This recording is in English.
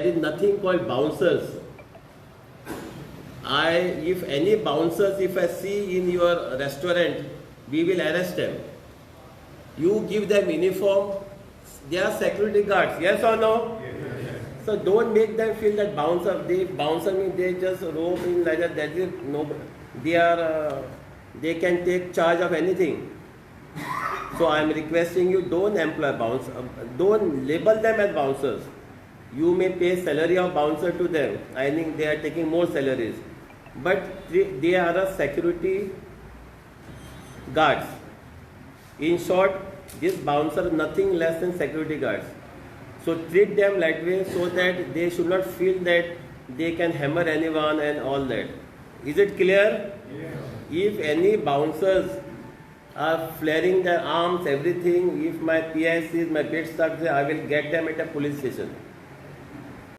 There is nothing called bouncers. If any bouncers, if I see in your restaurant, we will arrest them. You give them uniform, they are security guards, yes or no? Yes. So don't make them feel that bouncer means they just roam in like that. That is no, they can take charge of anything. So I am requesting you, don't employ bouncers, don't label them as bouncers. You may pay salary of bouncer to them. I think they are taking more salaries, but they are a security guards. In short, this bouncer are nothing less than security guards. So treat them like way so that they should not feel that they can hammer anyone and all that. Is it clear? Yes. If any bouncers are flaring their arms, everything, if my PI sees my bed stuck there, I will get them at a police station.